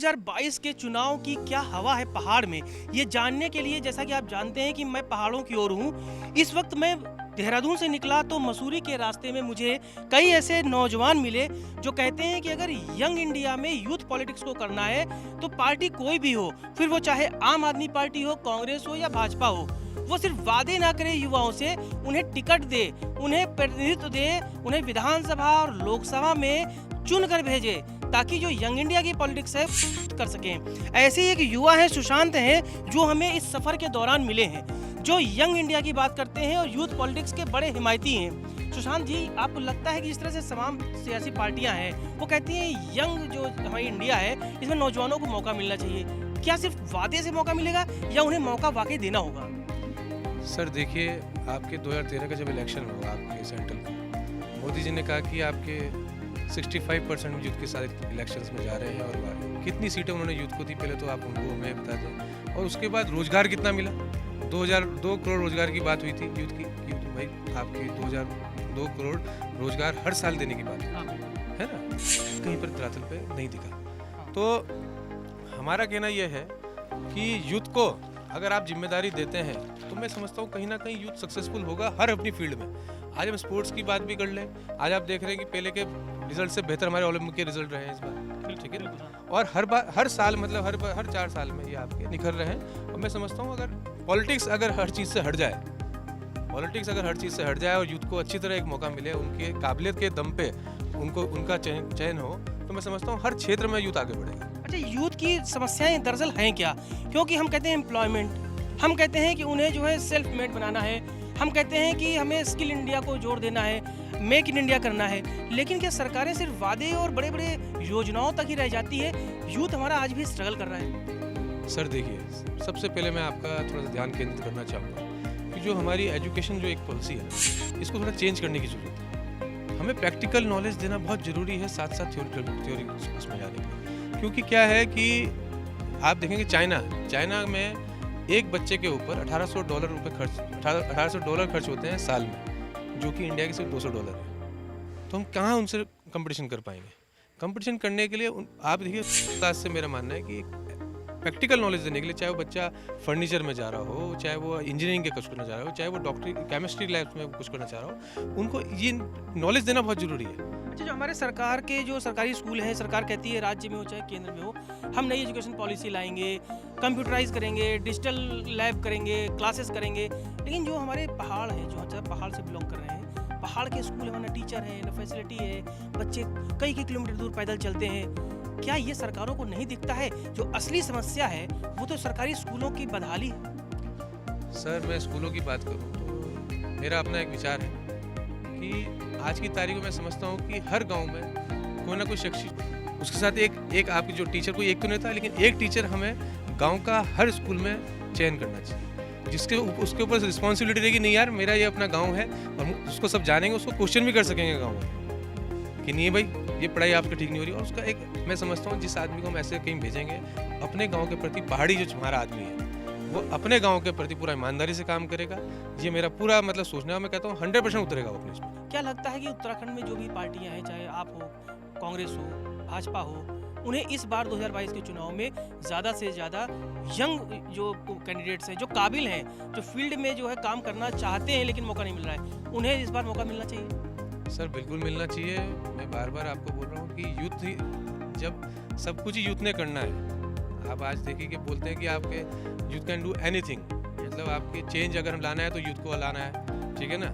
2022 के चुनाव की क्या हवा है पहाड़ में, ये जानने के लिए जैसा कि आप जानते हैं कि मैं पहाड़ों की ओर हूँ। इस वक्त मैं देहरादून से निकला तो मसूरी के रास्ते में मुझे कई ऐसे नौजवान मिले जो कहते हैं कि अगर यंग इंडिया में यूथ पॉलिटिक्स को करना है तो पार्टी कोई भी हो, फिर वो चाहे आम आदमी पार्टी हो, कांग्रेस हो या भाजपा हो, वो सिर्फ वादे ना करे युवाओं से, उन्हें टिकट दे, उन्हें प्रतिनिधित्व दे, उन्हें विधानसभा और लोकसभा में चुन कर भेजे ताकि जो यंग इंडिया की पॉलिटिक्स है कर सकें। ऐसे ही एक युवा है, सुशांत हैं, जो हमें इस सफ़र के दौरान मिले हैं, जो यंग इंडिया की बात करते हैं और यूथ पॉलिटिक्स के बड़े हिमायती हैं। सुशांत जी, आपको लगता है कि जिस तरह से तमाम सियासी पार्टियां हैं वो कहती हैं यंग जो हमारी इंडिया है इसमें नौजवानों को मौका मिलना चाहिए, क्या सिर्फ वादे से मौका मिलेगा या उन्हें मौका वाकई देना होगा? सर देखिए, आपके 2013 का जब इलेक्शन हुआ आपके सेंट्रल का, मोदी जी ने कहा कि आपके 65% यूथ के साथ इलेक्शंस में जा रहे हैं और कितनी सीटें उन्होंने यूथ को दी पहले तो आप उनको हमें बता दें। और उसके बाद रोजगार कितना मिला? 2 करोड़ रोजगार की बात हुई थी यूथ की, भाई आपके 2 करोड़ रोजगार हर साल देने की बात है ना, कहीं पर धरातल पे नहीं दिखा। तो हमारा कहना यह है कि यूथ को अगर आप जिम्मेदारी देते हैं तो मैं समझता हूँ कहीं ना कहीं यूथ सक्सेसफुल होगा हर अपनी फील्ड में। आज हम स्पोर्ट्स की बात भी कर लें, आज आप देख रहे हैं कि पहले के रिजल्ट से बेहतर हमारे ओलंपिक के रिजल्ट रहे हैं इस बार, ठीक है ना। और हर साल मतलब हर 4 साल में ये आपके निखर रहे हैं। और मैं समझता हूँ अगर पॉलिटिक्स अगर हर चीज़ से हट जाए और यूथ को अच्छी तरह एक मौका मिले, उनके काबिलियत के दम पे उनका चयन हो, तो मैं समझता हूँ हर क्षेत्र में यूथ आगे बढ़ेगा। अच्छा, यूथ की समस्याएं दरअसल हैं क्या? क्योंकि हम कहते हैं एम्प्लॉयमेंट, हम कहते हैं कि उन्हें जो है सेल्फ मेड बनाना है, हम कहते हैं कि हमें स्किल इंडिया को जोड़ देना है, मेक इन इंडिया करना है, लेकिन क्या सरकारें सिर्फ वादे और बड़े बड़े योजनाओं तक ही रह जाती है? यूथ हमारा आज भी स्ट्रगल कर रहा है। सर देखिए, सबसे पहले मैं आपका थोड़ा सा ध्यान केंद्रित करना चाहूँगा कि जो हमारी एजुकेशन जो एक पॉलिसी है इसको थोड़ा चेंज करने की ज़रूरत है। हमें प्रैक्टिकल नॉलेज देना बहुत ज़रूरी है, साथ साथ थ्योरी उसमें जाने के लिए। क्योंकि क्या है कि आप देखेंगे चाइना में एक बच्चे के ऊपर $1800 खर्च होते हैं साल में, जो कि इंडिया के सिर्फ $200 है। तो हम कहाँ उनसे कंपटीशन कर पाएंगे? कंपटीशन करने के लिए आप देखिए, से मेरा मानना है कि प्रैक्टिकल नॉलेज देने के लिए, चाहे वो बच्चा फर्नीचर में जा रहा हो, चाहे वो इंजीनियरिंग के कुछ करना चाह रहा हो, चाहे वो डॉक्टरी केमिस्ट्री लैब में कुछ करना चाह रहा हो, उनको ये नॉलेज देना बहुत ज़रूरी है। अच्छा, जो हमारे सरकार के जो सरकारी स्कूल हैं, सरकार कहती है राज्य में हो चाहे केंद्र में हो, हम नई एजुकेशन पॉलिसी लाएंगे, कंप्यूटराइज करेंगे, डिजिटल लैब करेंगे, क्लासेस करेंगे, लेकिन जो हमारे पहाड़ हैं, जो अच्छा पहाड़ से बिलोंग कर रहे हैं, पहाड़ के स्कूल में ना टीचर है, ना फैसिलिटी है, बच्चे कई किलोमीटर दूर पैदल चलते हैं। क्या ये सरकारों को नहीं दिखता है जो असली समस्या है वो तो सरकारी स्कूलों की बदहाली है? सर मैं स्कूलों की बात करूँ तो मेरा अपना एक विचार है कि आज की तारीख में मैं समझता हूँ कि हर गांव में कोई ना कोई शख्स, उसके साथ एक आपकी जो टीचर, कोई एक तो नहीं था लेकिन एक टीचर हमें गांव का हर स्कूल में चयन करना चाहिए, जिसके उसके ऊपर रिस्पॉन्सिबिलिटी रहेगी, नहीं यार मेरा ये अपना गाँव है, और उसको सब जानेंगे, उसको क्वेश्चन भी कर सकेंगे गाँव में कि नहीं भाई ये पढ़ाई आपकी ठीक नहीं हो रही। और उसका एक मैं समझता हूँ जिस आदमी को हम ऐसे कहीं भेजेंगे, अपने गांव के प्रति, पहाड़ी जो हमारा आदमी है वो अपने गांव के प्रति पूरा ईमानदारी से काम करेगा, ये मेरा पूरा मतलब सोचना है। मैं कहता हूँ 100% उतरेगा वो अपने इसमें। क्या लगता है कि उत्तराखंड में जो भी पार्टियां हैं, चाहे आप हो, कांग्रेस हो, भाजपा हो, उन्हें इस बार 2022 के चुनाव में ज़्यादा से ज़्यादा यंग जो कैंडिडेट्स हैं, जो काबिल हैं, जो फील्ड में जो है काम करना चाहते हैं लेकिन मौका नहीं मिल रहा है, उन्हें इस बार मौका मिलना चाहिए? सर बिल्कुल मिलना चाहिए। मैं बार बार आपको बोल रहा हूँ कि यूथ ही, जब सब कुछ ही यूथ ने करना है। आप आज देखिए कि बोलते हैं कि आपके यूथ कैन डू एनीथिंग, मतलब आपके चेंज अगर हम लाना है तो यूथ को लाना है, ठीक है ना।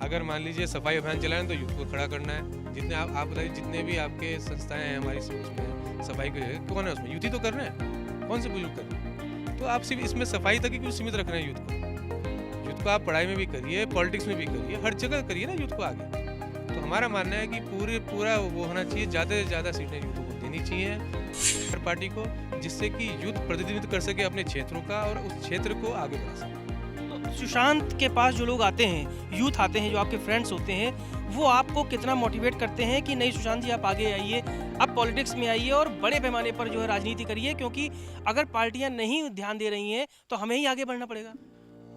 अगर मान लीजिए सफाई अभियान चलाएं तो यूथ को खड़ा करना है। जितने आप बताइए, जितने भी आपके संस्थाएं हैं हमारी उसमें सफाई के कौन है, उसमें यूथ ही तो कर रहे हैं, कौन से बुजुर्ग कर रहे हैं? तो आप सिर्फ इसमें सफाई तक ही क्यों सीमित रख रहे हैं यूथ को? यूथ को आप पढ़ाई में भी करिए, पॉलिटिक्स में भी करिए, हर जगह करिए ना यूथ को आगे। तो हमारा मानना है कि पूरा वो होना चाहिए, ज़्यादा से ज़्यादा सीटें यूथ को देनी चाहिए हर पार्टी को, जिससे कि यूथ प्रतिनिधित्व कर सके अपने क्षेत्रों का और उस क्षेत्र को आगे बढ़ा सके। तो सुशांत के पास जो लोग आते हैं, यूथ आते हैं, जो आपके फ्रेंड्स होते हैं, वो आपको कितना मोटिवेट करते हैं कि नहीं सुशांत जी आप आगे आइए, आप पॉलिटिक्स में आइए और बड़े पैमाने पर जो है राजनीति करिए, क्योंकि अगर पार्टियां नहीं ध्यान दे रही हैं तो हमें ही आगे बढ़ना पड़ेगा?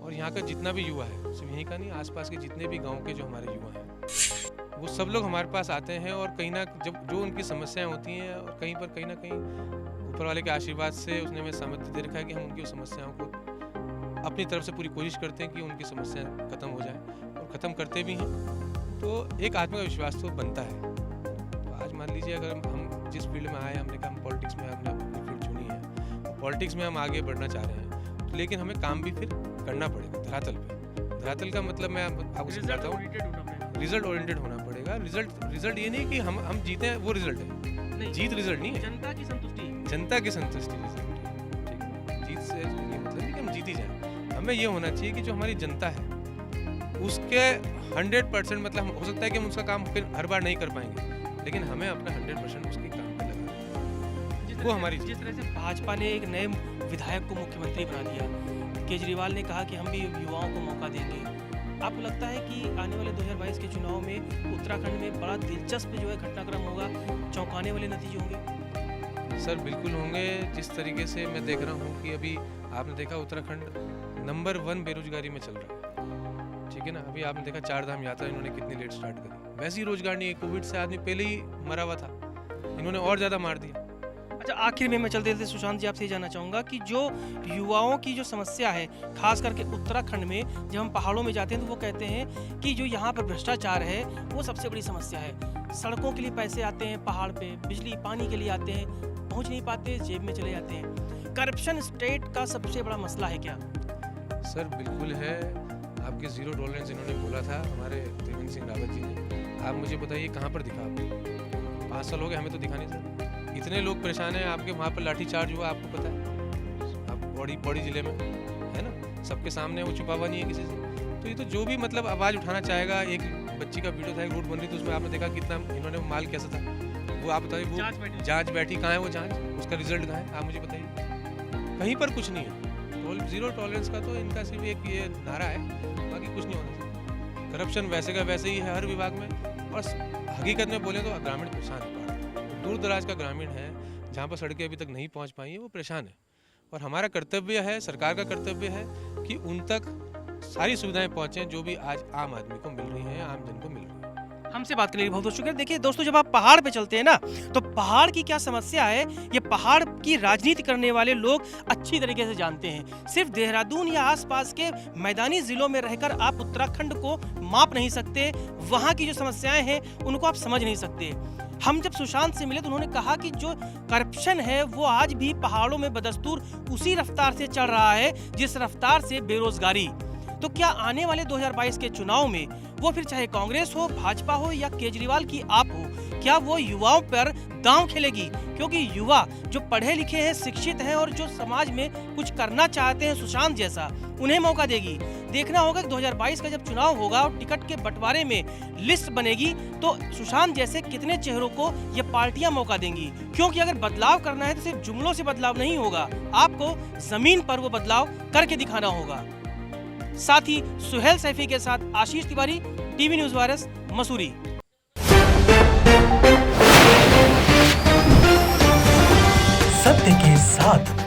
और यहाँ का जितना भी युवा है, सिर्फ यहीं का नहीं, आसपास के जितने भी गाँव के जो हमारे युवा हैं, वो सब लोग हमारे पास आते हैं और कहीं ना जब जो उनकी समस्याएं होती हैं और कहीं ना कहीं ऊपर वाले के आशीर्वाद से उसने हमें सामर्थ्य दे रखा है कि हम उनकी समस्याओं को अपनी तरफ से पूरी कोशिश करते हैं कि उनकी समस्याएं खत्म हो जाए और ख़त्म करते भी हैं। तो एक आत्म का विश्वास तो बनता है। तो आज मान लीजिए अगर हम जिस फील्ड में आए, हमने कहा हम पॉलिटिक्स में हमने अपनी फील्ड चुनी है, पॉलिटिक्स में हम आगे बढ़ना चाह रहे हैं, तो लेकिन हमें काम भी फिर करना पड़ेगा धरातल पे। धरातल का मतलब मैं आपको समझाता हूँ, रिजल्ट ओरिएंटेड होना पड़ेगा। रिजल्ट ये नहीं कि हम जीते हैं वो रिजल्ट है, जीत रिजल्ट नहीं है, जनता की संतुष्टि रिजल्ट है। ठीक है, जीत से ये मतलब नहीं कि हम जीत ही जाएं। हमें ये होना चाहिए कि जो हमारी जनता है उसके 100% मतलब हो सकता है कि हम उसका काम फिर हर बार नहीं कर पाएंगे, लेकिन हमें अपना 100% उसके काम पे लगाना है। वो हमारी जिस तरह से भाजपा ने एक नए विधायक को मुख्यमंत्री बना दिया, केजरीवाल ने कहा कि हम भी युवाओं को मौका देंगे। आपको लगता है कि आने वाले 2022 के चुनाव में उत्तराखंड में बड़ा दिलचस्प जो है घटनाक्रम होगा, चौंकाने वाले नतीजे होंगे? सर बिल्कुल होंगे। जिस तरीके से मैं देख रहा हूँ कि अभी आपने देखा उत्तराखंड नंबर 1 बेरोजगारी में चल रहा है, ठीक है ना। अभी आपने देखा 4 धाम यात्रा इन्होंने कितनी लेट स्टार्ट करी, वैसे ही रोजगार नहीं है। कोविड से आदमी पहले ही मरा हुआ था, इन्होंने और ज़्यादा मार दिया। अच्छा, आखिर में मैं चलते चलते सुशांत जी आपसे ये जानना चाहूँगा कि जो युवाओं की जो समस्या है, खास करके उत्तराखंड में जब हम पहाड़ों में जाते हैं तो वो कहते हैं कि जो यहाँ पर भ्रष्टाचार है वो सबसे बड़ी समस्या है। सड़कों के लिए पैसे आते हैं पहाड़ पे, बिजली पानी के लिए आते हैं, पहुँच नहीं पाते, जेब में चले जाते हैं। करप्शन स्टेट का सबसे बड़ा मसला है क्या? सर बिल्कुल है। आपके जीरो टॉलरेंस इन्होंने बोला था हमारे त्रिवेंद्र सिंह रावत जी ने। आप मुझे बताइए कहाँ पर दिखा आपको? 5 साल हो गए, हमें तो दिखा नहीं सर। इतने लोग परेशान हैं, आपके वहाँ पर लाठीचार्ज हुआ, आपको पता है, आप पौड़ी जिले में है ना, सबके सामने, वो छुपा हुआ नहीं है किसी से। तो ये तो जो भी मतलब आवाज़ उठाना चाहेगा। एक बच्ची का वीडियो था, एक रोड बन रही थी, उसमें आपने देखा कितना इन्होंने माल कैसा था, वो आप बताइए। वो जांच बैठी, कहाँ है वो जांच? उसका रिजल्ट कहाँ है? आप मुझे बताइए। कहीं पर कुछ नहीं है। जीरो टॉलरेंस का तो इनका सिर्फ एक ये नारा है, बाकी कुछ नहीं होना चाहिए। करप्शन वैसे का वैसे ही है हर विभाग में। और हकीकत में बोले तो ग्रामीण परेशान है, दूर दराज का ग्रामीण है जहाँ पर सड़कें अभी तक नहीं पहुँच पाई है, वो परेशान है। और हमारा कर्तव्य है, सरकार का कर्तव्य है कि उन तक सारी सुविधाएं पहुँचें जो भी आज आम आदमी को मिल रही हैं, आम जन को मिल रही है। हमसे बात करने के लिए बहुत बहुत शुक्रिया। देखिए दोस्तों, जब आप पहाड़ पे चलते हैं ना, तो पहाड़ की क्या समस्या है ये पहाड़ की राजनीति करने वाले लोग अच्छी तरीके से जानते हैं। सिर्फ देहरादून या आसपास के मैदानी जिलों में रहकर आप उत्तराखंड को माप नहीं सकते, वहाँ की जो समस्याएं हैं उनको आप समझ नहीं सकते। हम जब सुशांत से मिले तो उन्होंने कहा कि जो करप्शन है वो आज भी पहाड़ों में बदस्तूर उसी रफ्तार से चल रहा है जिस रफ्तार से बेरोजगारी। तो क्या आने वाले 2022 के चुनाव में वो फिर चाहे कांग्रेस हो, भाजपा हो या केजरीवाल की आप हो, क्या वो युवाओं पर दांव खेलेगी? क्योंकि युवा जो पढ़े लिखे हैं, शिक्षित हैं और जो समाज में कुछ करना चाहते हैं सुशांत जैसा, उन्हें मौका देगी। देखना होगा कि 2022 का जब चुनाव होगा और टिकट के बंटवारे में लिस्ट बनेगी तो सुशांत जैसे कितने चेहरों को ये पार्टियां मौका देंगी। क्योंकि अगर बदलाव करना है तो सिर्फ जुमलों से बदलाव नहीं होगा, आपको जमीन पर वो बदलाव करके दिखाना होगा। साथ ही सुहेल सैफी के साथ Ashish Tiwari, TV news virus, Mussoorie. सत्य के साथ